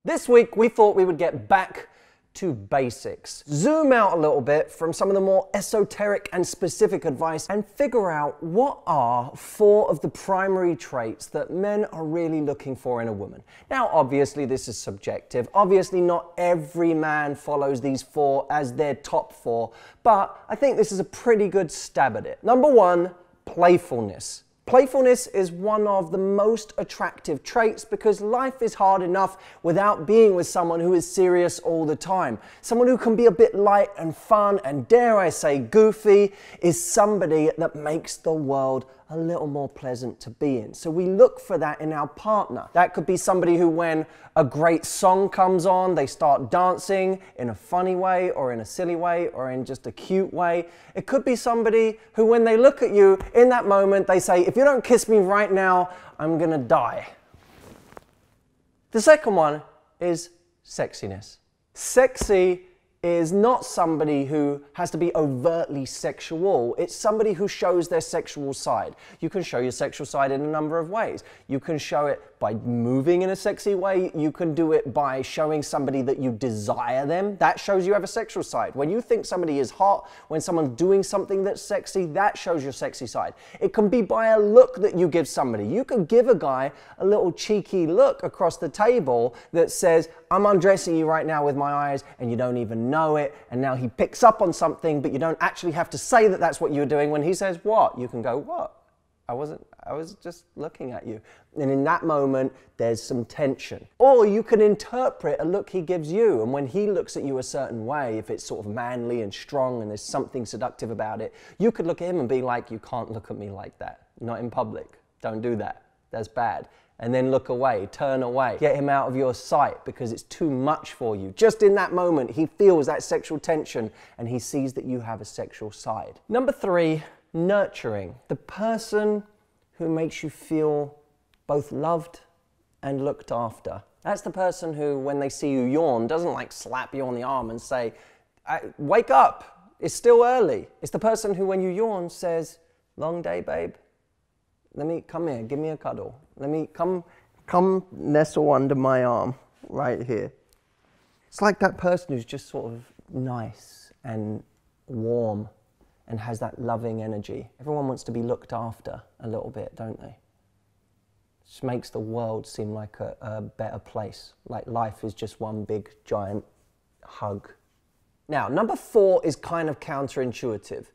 This week, we thought we would get back to basics. Zoom out a little bit from some of the more esoteric and specific advice and figure out what are 4 of the primary traits that men are really looking for in a woman. Now, obviously, this is subjective. Obviously, not every man follows these 4 as their top 4, but I think this is a pretty good stab at it. Number 1, playfulness. Playfulness is one of the most attractive traits because life is hard enough without being with someone who is serious all the time. Someone who can be a bit light and fun and, dare I say, goofy is somebody that makes the world a little more pleasant to be in. So we look for that in our partner. That could be somebody who, when a great song comes on, they start dancing in a funny way or in a silly way or in just a cute way. It could be somebody who, when they look at you in that moment, they say, if you don't kiss me right now, I'm gonna die. The second one is sexiness. Sexy is not somebody who has to be overtly sexual. It's somebody who shows their sexual side. You can show your sexual side in a number of ways. You can show it by moving in a sexy way. You can do it by showing somebody that you desire them. That shows you have a sexual side. When you think somebody is hot, when someone's doing something that's sexy, that shows your sexy side. It can be by a look that you give somebody. You can give a guy a little cheeky look across the table that says, I'm undressing you right now with my eyes, and you don't even know it, and now he picks up on something, but you don't actually have to say that that's what you're doing. When he says, what? You can go, what? I was just looking at you. And in that moment, there's some tension. Or you can interpret a look he gives you, and when he looks at you a certain way, if it's sort of manly and strong and there's something seductive about it, you could look at him and be like, you can't look at me like that. Not in public. Don't do that. That's bad. And then look away, turn away, get him out of your sight because it's too much for you. Just in that moment, he feels that sexual tension and he sees that you have a sexual side. Number 3, nurturing. The person who makes you feel both loved and looked after. That's the person who, when they see you yawn, doesn't like slap you on the arm and say, wake up, it's still early. It's the person who, when you yawn, says, long day, babe. Let me, come here, give me a cuddle. Let me, come nestle under my arm, right here. It's like that person who's just sort of nice and warm and has that loving energy. Everyone wants to be looked after a little bit, don't they? It just makes the world seem like a better place, like life is just one big giant hug. Now, number 4 is kind of counterintuitive.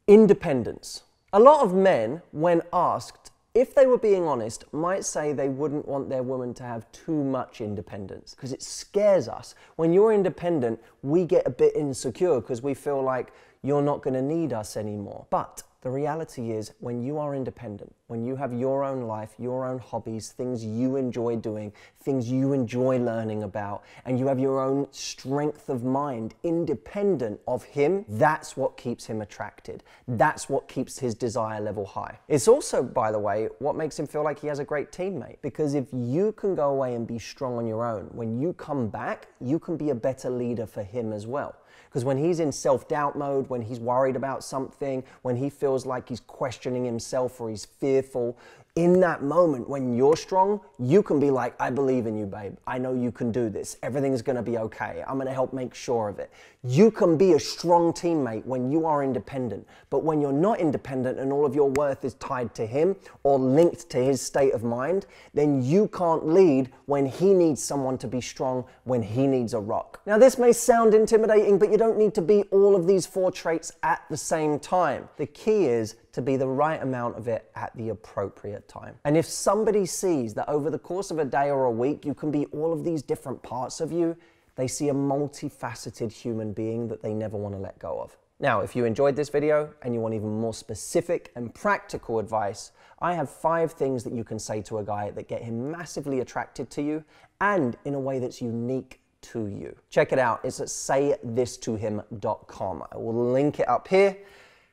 Independence. A lot of men, when asked if they were being honest, might say they wouldn't want their woman to have too much independence because it scares us. When you're independent, we get a bit insecure because we feel like you're not going to need us anymore. But the reality is, when you are independent, when you have your own life, your own hobbies, things you enjoy doing, things you enjoy learning about, and you have your own strength of mind independent of him, that's what keeps him attracted. That's what keeps his desire level high. It's also, by the way, what makes him feel like he has a great teammate. Because if you can go away and be strong on your own, when you come back, you can be a better leader for him as well. Because when he's in self-doubt mode, when he's worried about something, when he feels like he's questioning himself or he's fearful, in that moment, when you're strong, you can be like, I believe in you, babe. I know you can do this. Everything's going to be okay. I'm going to help make sure of it. You can be a strong teammate when you are independent. But when you're not independent and all of your worth is tied to him or linked to his state of mind, then you can't lead when he needs someone to be strong, when he needs a rock. Now, this may sound intimidating, but you don't need to be all of these 4 traits at the same time. The key is to be the right amount of it at the appropriate time. And if somebody sees that over the course of a day or a week, you can be all of these different parts of you, they see a multifaceted human being that they never want to let go of. Now, if you enjoyed this video and you want even more specific and practical advice, I have 5 things that you can say to a guy that get him massively attracted to you and in a way that's unique to you. Check it out. It's at saythistohim.com. I will link it up here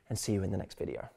and see you in the next video.